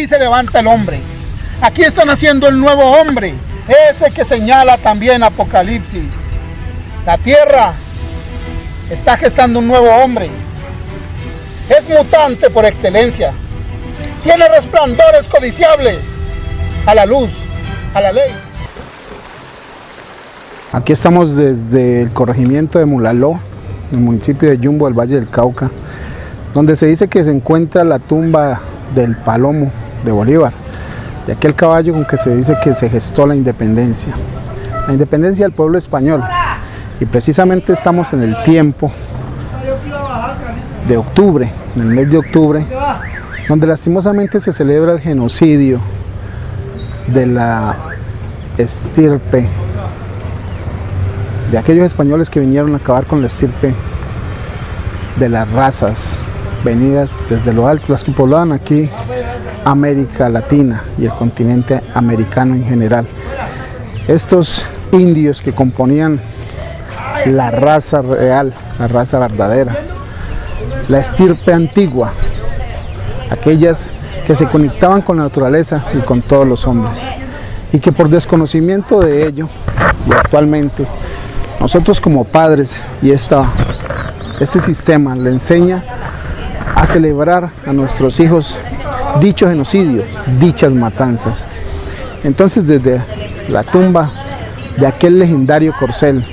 aquí se levanta el hombre. Aquí está naciendo el nuevo hombre, ese que señala también Apocalipsis. La tierra está gestando un nuevo hombre. Es mutante por excelencia. Tiene resplandores codiciables a la luz, a la ley. Aquí estamos desde el corregimiento de Mulaló, en el municipio de Yumbo, del Valle del Cauca, donde se dice que se encuentra la tumba del Palomo de Bolívar, de aquel caballo con que se dice que se gestó la independencia del pueblo español. Y precisamente estamos en el tiempo de octubre, en el mes de octubre, donde lastimosamente se celebra el genocidio de la estirpe, de aquellos españoles que vinieron a acabar con la estirpe de las razas venidas desde lo alto, las que poblaban aquí América Latina y el continente americano en general. Estos indios que componían la raza real, la raza verdadera, la estirpe antigua, aquellas que se conectaban con la naturaleza y con todos los hombres, y que por desconocimiento de ello, y actualmente nosotros como padres y este sistema le enseña a celebrar a nuestros hijos dicho genocidio, dichas matanzas. Entonces, desde la tumba de aquel legendario corcel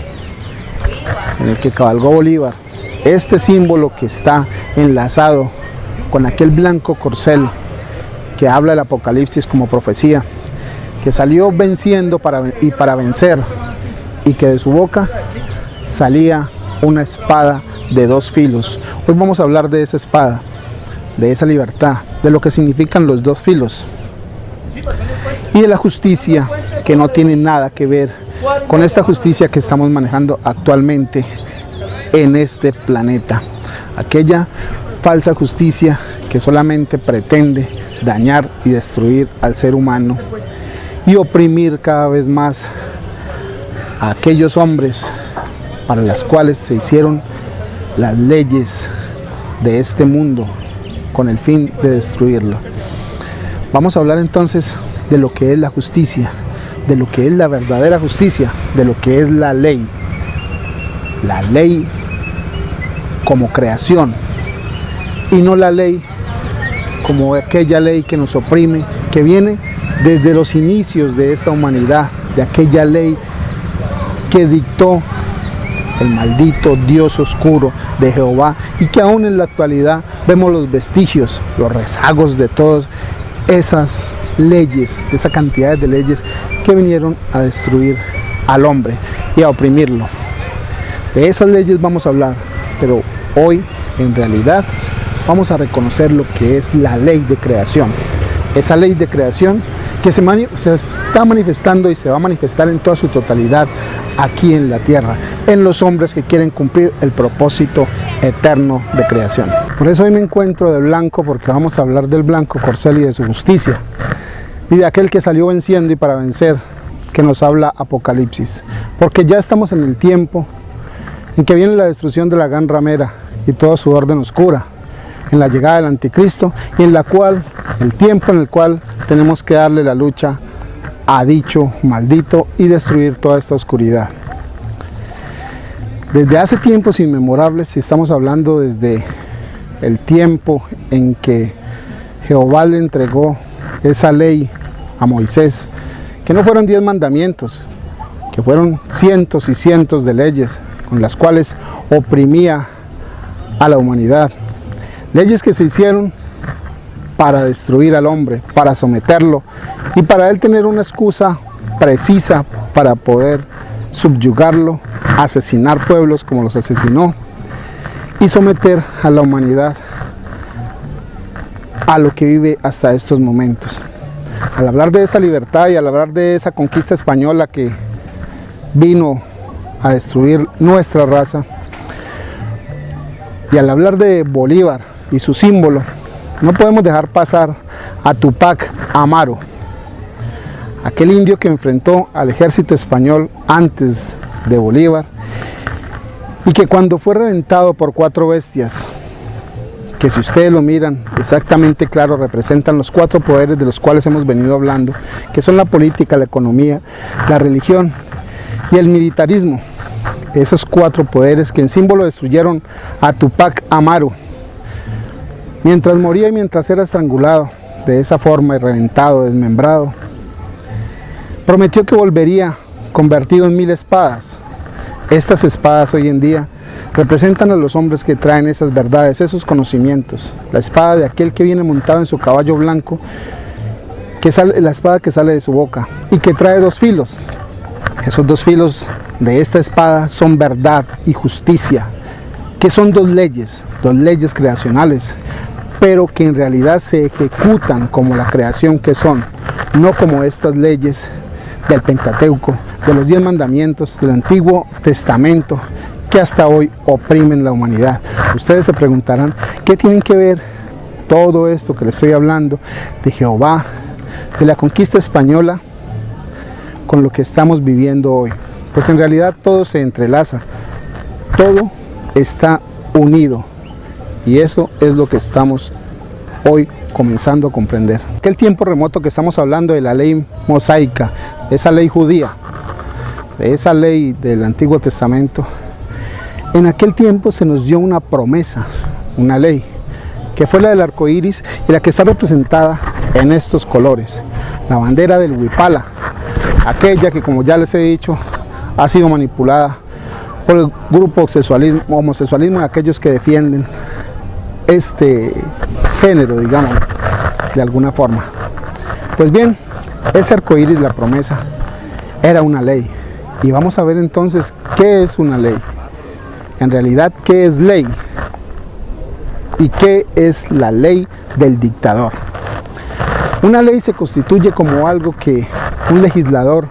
en el que cabalgó Bolívar, este símbolo que está enlazado con aquel blanco corcel que habla del Apocalipsis como profecía, que salió venciendo para vencer, y que de su boca salía una espada de dos filos. Hoy vamos a hablar de esa espada, de esa libertad, de lo que significan los dos filos, y de la justicia que no tiene nada que ver con esta justicia que estamos manejando actualmente en este planeta. Aquella falsa justicia que solamente pretende dañar y destruir al ser humano y oprimir cada vez más a aquellos hombres para las cuales se hicieron las leyes de este mundo con el fin de destruirlo. Vamos a hablar entonces de lo que es la justicia, de lo que es la verdadera justicia, de lo que es la ley. La ley como creación, y no la ley como aquella ley que nos oprime, que viene desde los inicios de esta humanidad, de aquella ley que dictó el maldito Dios oscuro de Jehová, y que aún en la actualidad vemos los vestigios, los rezagos de todas esas leyes, de esa cantidad de leyes que vinieron a destruir al hombre y a oprimirlo. De esas leyes vamos a hablar, pero hoy en realidad vamos a reconocer lo que es la ley de creación. Esa ley de creación que se está manifestando y se va a manifestar en toda su totalidad aquí en la tierra, en los hombres que quieren cumplir el propósito eterno de creación. Por eso hoy me encuentro de blanco, porque vamos a hablar del blanco corcel y de su justicia, y de aquel que salió venciendo y para vencer, que nos habla Apocalipsis, porque ya estamos en el tiempo en que viene la destrucción de la gran ramera y toda su orden oscura, en la llegada del anticristo, y en la cual, el tiempo en el cual tenemos que darle la lucha a dicho maldito y destruir toda esta oscuridad. Desde hace tiempos inmemorables, y estamos hablando desde el tiempo en que Jehová le entregó esa ley a Moisés, que no fueron 10 mandamientos, que fueron cientos y cientos de leyes con las cuales oprimía a la humanidad. Leyes que se hicieron para destruir al hombre, para someterlo y para él tener una excusa precisa para poder subyugarlo, asesinar pueblos como los asesinó y someter a la humanidad a lo que vive hasta estos momentos. Al hablar de esta libertad y al hablar de esa conquista española que vino a destruir nuestra raza, y al hablar de Bolívar y su símbolo, no podemos dejar pasar a Tupac Amaru, aquel indio que enfrentó al ejército español antes de Bolívar y que cuando fue reventado por 4 bestias que si ustedes lo miran exactamente claro, representan los 4 poderes de los cuales hemos venido hablando, que son la política, la economía, la religión y el militarismo. Esos 4 poderes que en símbolo destruyeron a Tupac Amaru mientras moría y mientras era estrangulado de esa forma y reventado, desmembrado. Prometió que volvería convertido en 1000 espadas. Estas espadas hoy en día representan a los hombres que traen esas verdades, esos conocimientos. La espada de aquel que viene montado en su caballo blanco, la espada que sale de su boca y que trae 2 filos. Esos 2 filos de esta espada son verdad y justicia, que son 2 leyes creacionales, pero que en realidad se ejecutan como la creación que son, no como estas leyes del Pentateuco, de los 10 mandamientos del Antiguo Testamento, que hasta hoy oprimen la humanidad. Ustedes se preguntarán, ¿qué tienen que ver todo esto que les estoy hablando de Jehová, de la conquista española, con lo que estamos viviendo hoy? Pues en realidad todo se entrelaza, todo está unido, y eso es lo que estamos hoy comenzando a comprender. Aquel tiempo remoto que estamos hablando de la ley mosaica, de esa ley judía, de esa ley del Antiguo Testamento, en aquel tiempo se nos dio una promesa, una ley, que fue la del arco iris y la que está representada en estos colores, la bandera del Huipala, aquella que, como ya les he dicho, ha sido manipulada por el grupo homosexualismo y aquellos que defienden este género, digamos, de alguna forma. Pues bien, ese arco iris, la promesa, era una ley. Y vamos a ver entonces qué es una ley. En realidad, ¿qué es ley? ¿Y qué es la ley del dictador? Una ley se constituye como algo que un legislador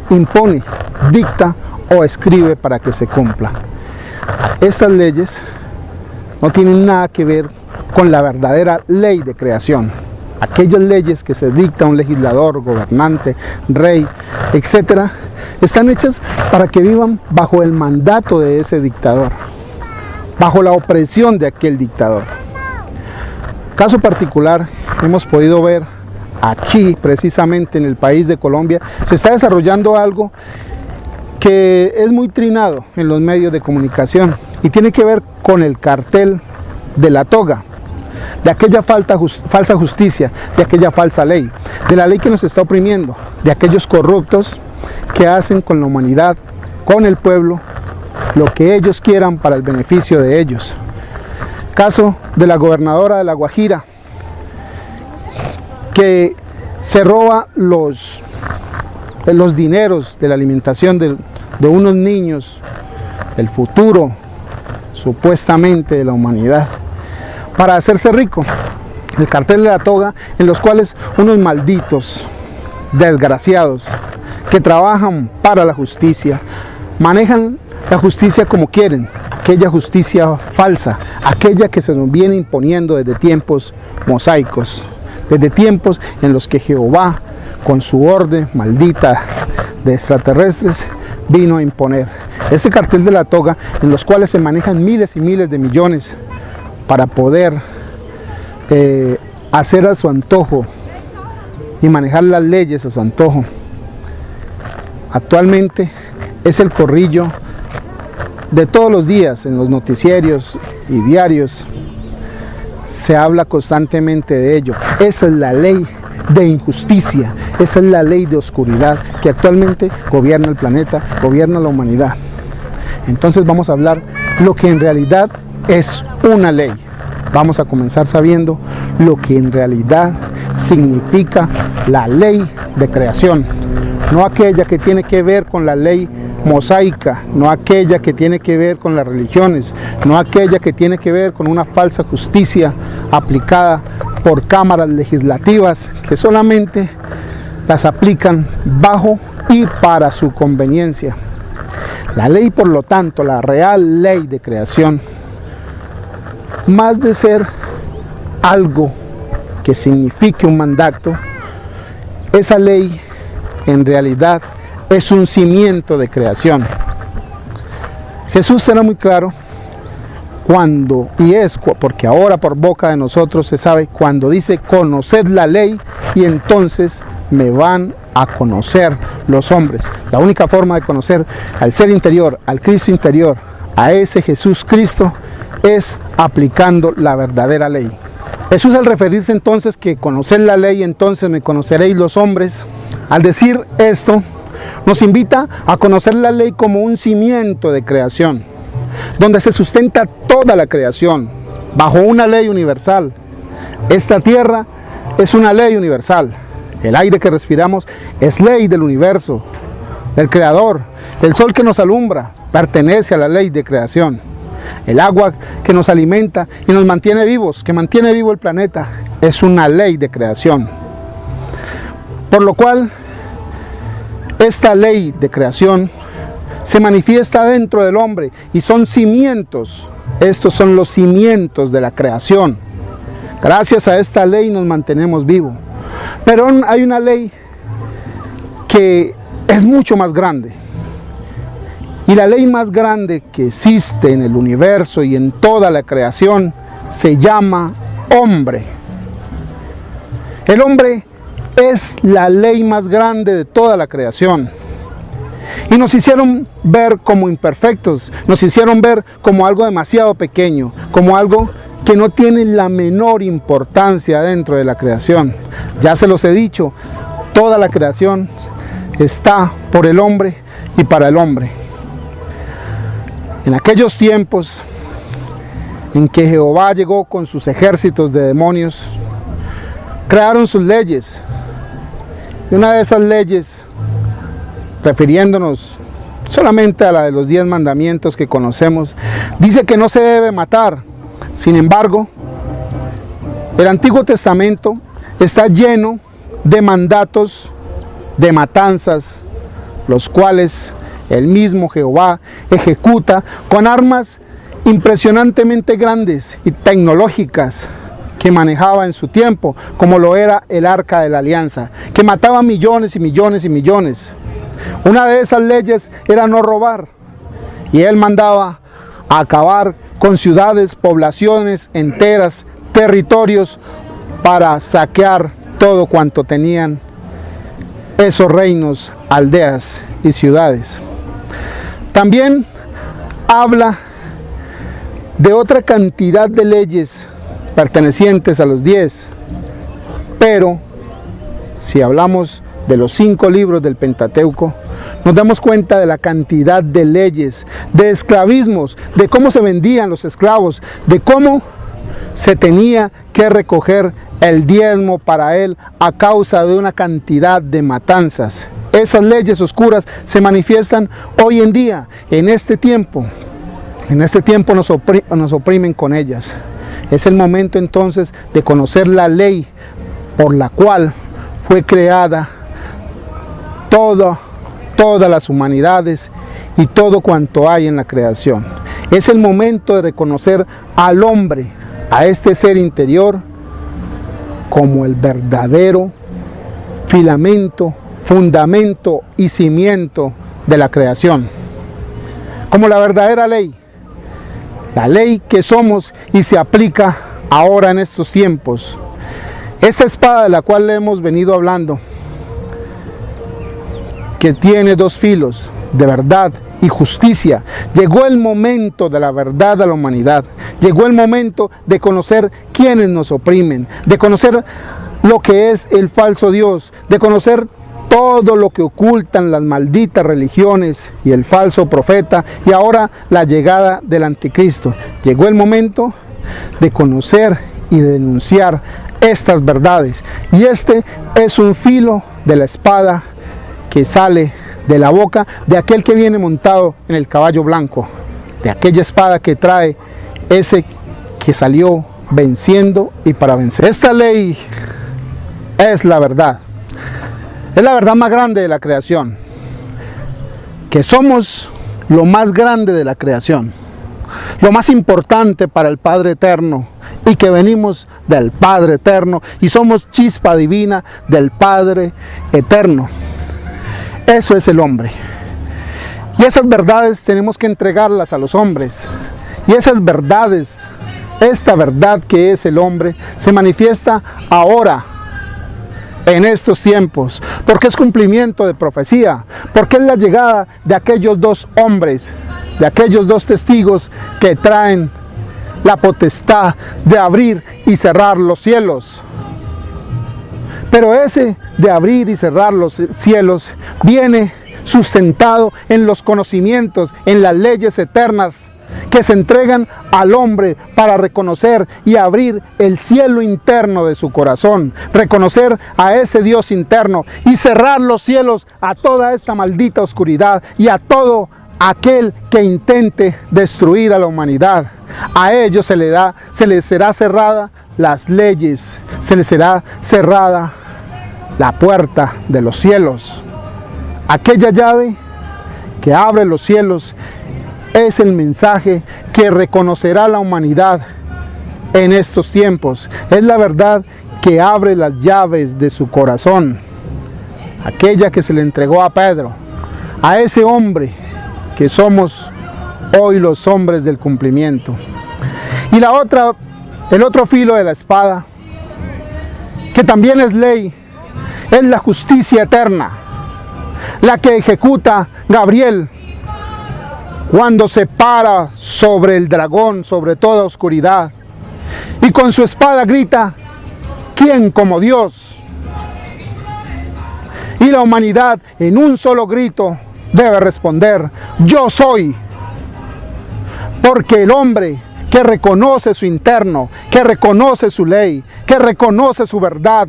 impone, dicta o escribe para que se cumpla. Estas leyes no tienen nada que ver con la verdadera ley de creación. Aquellas leyes que se dicta un legislador, gobernante, rey, etcétera, están hechas para que vivan bajo el mandato de ese dictador, bajo la opresión de aquel dictador. Caso particular, hemos podido ver aquí, precisamente en el país de Colombia, se está desarrollando algo que es muy trinado en los medios de comunicación y tiene que ver con el cartel de la toga, de aquella falsa justicia, de aquella falsa ley, de la ley que nos está oprimiendo, de aquellos corruptos que hacen con la humanidad, con el pueblo, lo que ellos quieran para el beneficio de ellos. Caso de la gobernadora de La Guajira, que se roba los dineros de la alimentación de unos niños, el futuro supuestamente de la humanidad, para hacerse rico. El cartel de la toga, en los cuales unos malditos, desgraciados, que trabajan para la justicia, manejan la justicia como quieren, aquella justicia falsa, aquella que se nos viene imponiendo desde tiempos mosaicos, desde tiempos en los que Jehová, con su orden maldita de extraterrestres, vino a imponer. Este cartel de la toga, en los cuales se manejan miles y miles de millones para poder hacer a su antojo y manejar las leyes a su antojo. Actualmente es el corrillo de todos los días en los noticiarios y diarios. Se habla constantemente de ello. Esa es la ley de injusticia, esa es la ley de oscuridad que actualmente gobierna el planeta, gobierna la humanidad. Entonces vamos a hablar lo que en realidad es una ley. Vamos a comenzar sabiendo lo que en realidad significa la ley de creación, no aquella que tiene que ver con la ley mosaica, no aquella que tiene que ver con las religiones, no aquella que tiene que ver con una falsa justicia aplicada por cámaras legislativas que solamente las aplican bajo y para su conveniencia. La ley, por lo tanto, la real ley de creación, más de ser algo que signifique un mandato, esa ley en realidad es un cimiento de creación. Jesús era muy claro porque ahora por boca de nosotros se sabe, cuando dice conoced la ley, y entonces me van a conocer los hombres. La única forma de conocer al ser interior, al Cristo interior, a ese Jesús Cristo, es aplicando la verdadera ley. Jesús, al referirse entonces que conocer la ley, entonces me conoceréis los hombres, al decir esto, nos invita a conocer la ley como un cimiento de creación, donde se sustenta toda la creación, bajo una ley universal. Esta tierra es una ley universal. El aire que respiramos es ley del universo, del Creador. El sol que nos alumbra pertenece a la ley de creación. El agua que nos alimenta y nos mantiene vivos, que mantiene vivo el planeta, es una ley de creación. Por lo cual, esta ley de creación se manifiesta dentro del hombre y son cimientos. Estos son los cimientos de la creación. Gracias a esta ley nos mantenemos vivos. Pero hay una ley que es mucho más grande. Y la ley más grande que existe en el universo y en toda la creación se llama hombre. El hombre es la ley más grande de toda la creación. Y nos hicieron ver como imperfectos, nos hicieron ver como algo demasiado pequeño, como algo que no tiene la menor importancia dentro de la creación. Ya se los he dicho, toda la creación está por el hombre y para el hombre. En aquellos tiempos en que Jehová llegó con sus ejércitos de demonios, crearon sus leyes. Y una de esas leyes, refiriéndonos solamente a la de los 10 mandamientos que conocemos, dice que no se debe matar. Sin embargo, el Antiguo Testamento está lleno de mandatos de matanzas, los cuales el mismo Jehová ejecuta con armas impresionantemente grandes y tecnológicas que manejaba en su tiempo, como lo era el Arca de la Alianza, que mataba millones y millones y millones. Una de esas leyes era no robar, y él mandaba a acabar con ciudades, poblaciones enteras, territorios, para saquear todo cuanto tenían esos reinos, aldeas y ciudades. También habla de otra cantidad de leyes pertenecientes a los 10, pero si hablamos de los 5 libros del Pentateuco, nos damos cuenta de la cantidad de leyes, de esclavismos, de cómo se vendían los esclavos, de cómo se tenía que recoger el diezmo para él a causa de una cantidad de matanzas. Esas leyes oscuras se manifiestan hoy en día, en este tiempo. En este tiempo nos oprimen con ellas. Es el momento entonces de conocer la ley por la cual fue creada todas las humanidades y todo cuanto hay en la creación. Es el momento de reconocer al hombre, a este ser interior, como el verdadero filamento, fundamento y cimiento de la creación. Como la verdadera ley, la ley que somos y se aplica ahora en estos tiempos. Esta espada de la cual le hemos venido hablando, que tiene 2 filos, de verdad y justicia. Llegó el momento de la verdad a la humanidad. Llegó el momento de conocer quiénes nos oprimen, de conocer lo que es el falso Dios, de conocer todo lo que ocultan las malditas religiones y el falso profeta, y ahora la llegada del anticristo. Llegó el momento de conocer y de denunciar estas verdades, y este es un filo de la espada que sale de la boca de aquel que viene montado en el caballo blanco, de aquella espada que trae ese que salió venciendo y para vencer. Esta ley es la verdad más grande de la creación, que somos lo más grande de la creación, lo más importante para el Padre Eterno, y que venimos del Padre Eterno y somos chispa divina del Padre Eterno. Eso es el hombre. Y esas verdades tenemos que entregarlas a los hombres. Y esas verdades, esta verdad que es el hombre, se manifiesta ahora, en estos tiempos, porque es cumplimiento de profecía, porque es la llegada de aquellos dos hombres, de aquellos dos testigos que traen la potestad de abrir y cerrar los cielos. Pero ese de abrir y cerrar los cielos viene sustentado en los conocimientos, en las leyes eternas que se entregan al hombre para reconocer y abrir el cielo interno de su corazón, reconocer a ese Dios interno y cerrar los cielos a toda esta maldita oscuridad y a todo aquel que intente destruir a la humanidad. A ellos se les será cerrada las leyes, se les será cerrada la puerta de los cielos. Aquella llave que abre los cielos es el mensaje que reconocerá la humanidad en estos tiempos. Es la verdad que abre las llaves de su corazón. Aquella que se le entregó a Pedro, a ese hombre que somos hoy los hombres del cumplimiento. Y el otro filo de la espada, que también es ley, es la justicia eterna, la que ejecuta Gabriel cuando se para sobre el dragón, sobre toda oscuridad, y con su espada grita: ¿quién como Dios? Y la humanidad en un solo grito debe responder: yo soy. Porque el hombre que reconoce su interno, que reconoce su ley, que reconoce su verdad,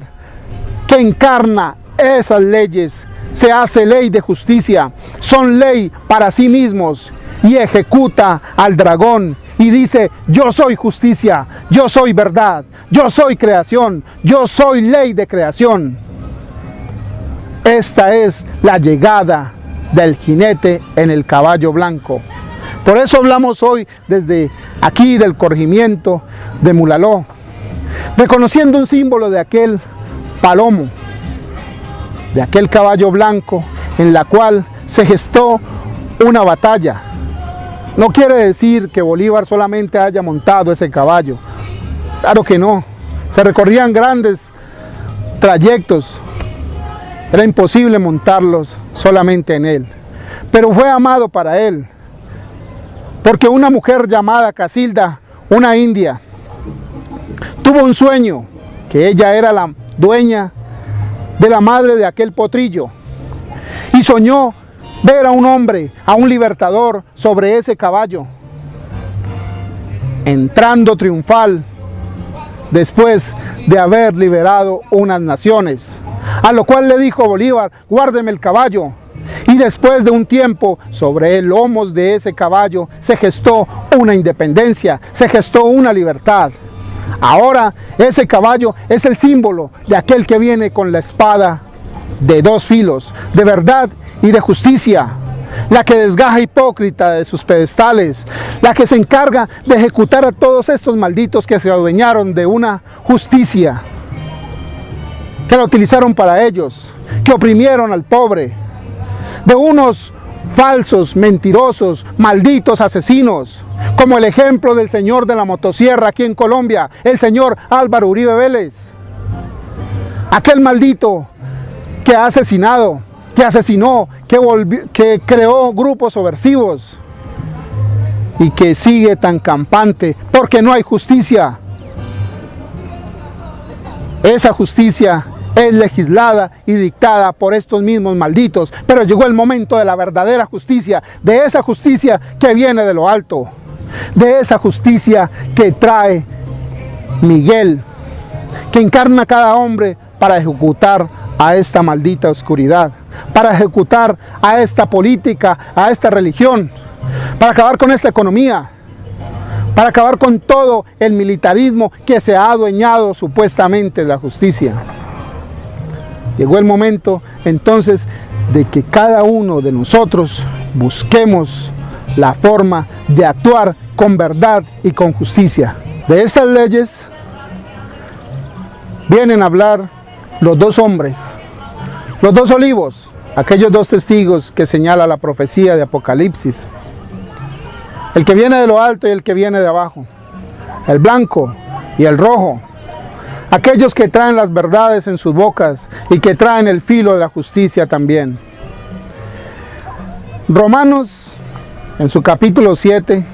que encarna esas leyes, se hace ley de justicia, son ley para sí mismos, y ejecuta al dragón y dice: yo soy justicia, yo soy verdad, yo soy creación, yo soy ley de creación. Esta es la llegada del jinete en el caballo blanco. Por eso hablamos hoy desde aquí del corregimiento de Mulaló, reconociendo un símbolo de aquel palomo, de aquel caballo blanco en la cual se gestó una batalla. No quiere decir que Bolívar solamente haya montado ese caballo, claro que no, se recorrían grandes trayectos, era imposible montarlos solamente en él, pero fue amado para él, porque una mujer llamada Casilda, una india, tuvo un sueño, que ella era la dueña de la madre de aquel potrillo, y soñó ver a un hombre, a un libertador sobre ese caballo, entrando triunfal después de haber liberado unas naciones, a lo cual le dijo Bolívar: guárdeme el caballo. Y después de un tiempo, sobre el lomo de ese caballo se gestó una independencia, se gestó una libertad. Ahora ese caballo es el símbolo de aquel que viene con la espada de dos filos, de verdad y de justicia, la que desgaja hipócrita de sus pedestales, la que se encarga de ejecutar a todos estos malditos que se adueñaron de una justicia, que la utilizaron para ellos, que oprimieron al pobre, de unos falsos, mentirosos, malditos asesinos, como el ejemplo del señor de la motosierra aquí en Colombia, el señor Álvaro Uribe Vélez, aquel maldito que ha asesinado, que asesinó, que creó grupos subversivos y que sigue tan campante porque no hay justicia. Esa justicia es legislada y dictada por estos mismos malditos, pero llegó el momento de la verdadera justicia, de esa justicia que viene de lo alto, de esa justicia que trae Miguel, que encarna cada hombre para ejecutar a esta maldita oscuridad, para ejecutar a esta política, a esta religión, para acabar con esta economía, para acabar con todo el militarismo que se ha adueñado supuestamente de la justicia. Llegó el momento entonces de que cada uno de nosotros busquemos la forma de actuar con verdad y con justicia. De estas leyes vienen a hablar los dos hombres, los dos olivos, aquellos dos testigos que señala la profecía de Apocalipsis. el que viene de lo alto y el que viene de abajo, el blanco y el rojo, aquellos que traen las verdades en sus bocas y que traen el filo de la justicia también. Romanos, en su capítulo 7,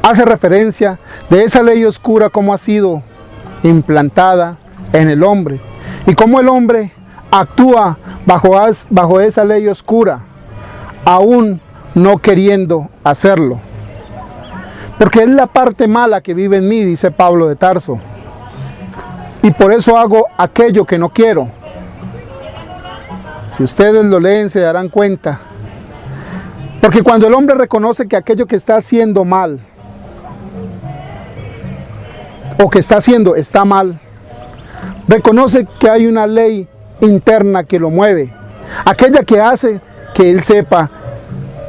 hace referencia de esa ley oscura, cómo ha sido implantada en el hombre y cómo el hombre actúa bajo esa ley oscura, aún no queriendo hacerlo. Porque es la parte mala que vive en mí, dice Pablo de Tarso, y por eso hago aquello que no quiero. Si ustedes lo leen se darán cuenta. Porque cuando el hombre reconoce que aquello que está haciendo mal, o que está haciendo está mal, reconoce que hay una ley interna que lo mueve, aquella que hace que él sepa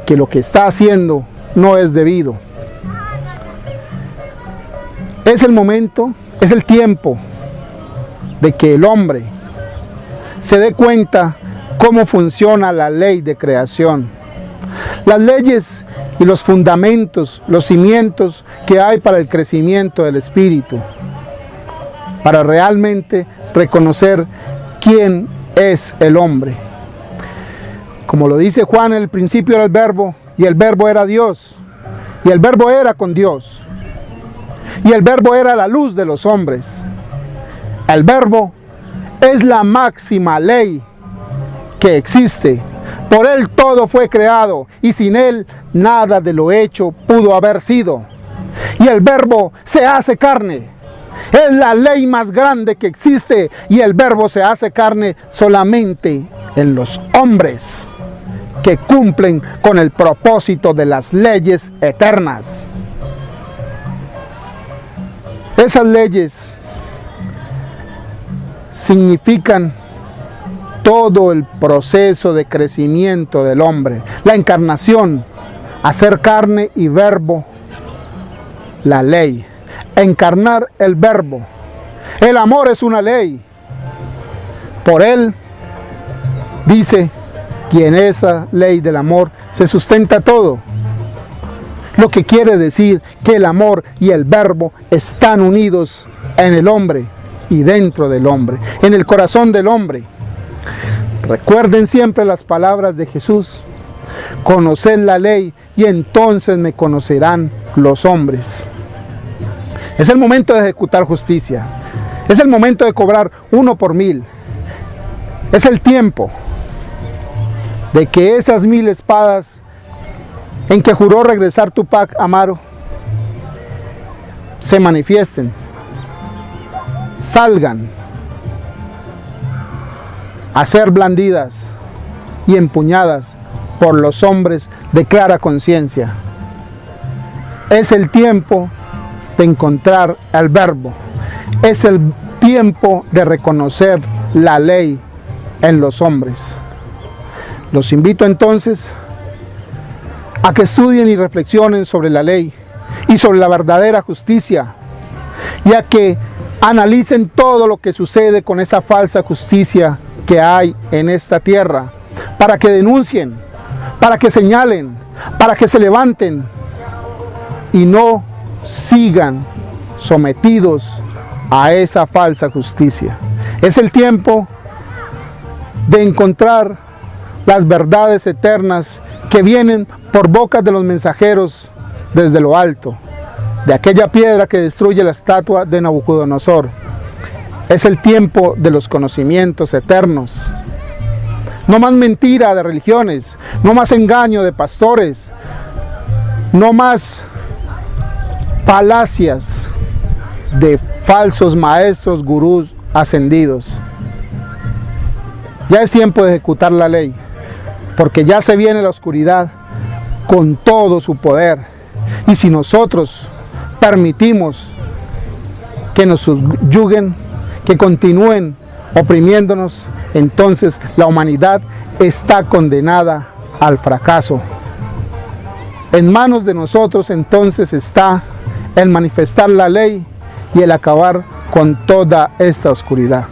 que lo que está haciendo no es debido. Es el momento, es el tiempo de que el hombre se dé cuenta cómo funciona la ley de creación. Las leyes y los fundamentos, los cimientos que hay para el crecimiento del espíritu, para realmente reconocer quién es el hombre. Como lo dice Juan, en el principio era el verbo, y el verbo era Dios, y el verbo era con Dios, y el verbo era la luz de los hombres. El verbo es la máxima ley que existe. Por él todo fue creado, y sin él nada de lo hecho pudo haber sido. Y el verbo se hace carne. Es la ley más grande que existe, y el verbo se hace carne solamente en los hombres que cumplen con el propósito de las leyes eternas. Esas leyes significan todo el proceso de crecimiento del hombre, la encarnación, hacer carne y verbo, la ley, encarnar el verbo. El amor es una ley. Por él, dice, y en esa ley del amor se sustenta todo. Lo que quiere decir que el amor y el verbo están unidos en el hombre y dentro del hombre, en el corazón del hombre. Recuerden siempre las palabras de Jesús: conoced la ley y entonces me conocerán los hombres. Es el momento de ejecutar justicia. Es el momento de cobrar 1 por 1000. Es el tiempo de que esas 1000 espadas en que juró regresar Tupac Amaru se manifiesten, salgan a ser blandidas y empuñadas por los hombres de clara conciencia. Es el tiempo de encontrar el verbo. Es el tiempo de reconocer la ley en los hombres. Los invito entonces a que estudien y reflexionen sobre la ley y sobre la verdadera justicia, y a que analicen todo lo que sucede con esa falsa justicia que hay en esta tierra, para que denuncien, para que señalen, para que se levanten y no sigan sometidos a esa falsa justicia. Es el tiempo de encontrar las verdades eternas que vienen por bocas de los mensajeros desde lo alto, de aquella piedra que destruye la estatua de Nabucodonosor. Es el tiempo de los conocimientos eternos. No más mentira de religiones, no más engaño de pastores, no más falacias de falsos maestros, gurús ascendidos. Ya es tiempo de ejecutar la ley, porque ya se viene la oscuridad con todo su poder. Y si nosotros permitimos que nos subyuguen, que continúen oprimiéndonos, entonces la humanidad está condenada al fracaso. En manos de nosotros entonces está el manifestar la ley y el acabar con toda esta oscuridad.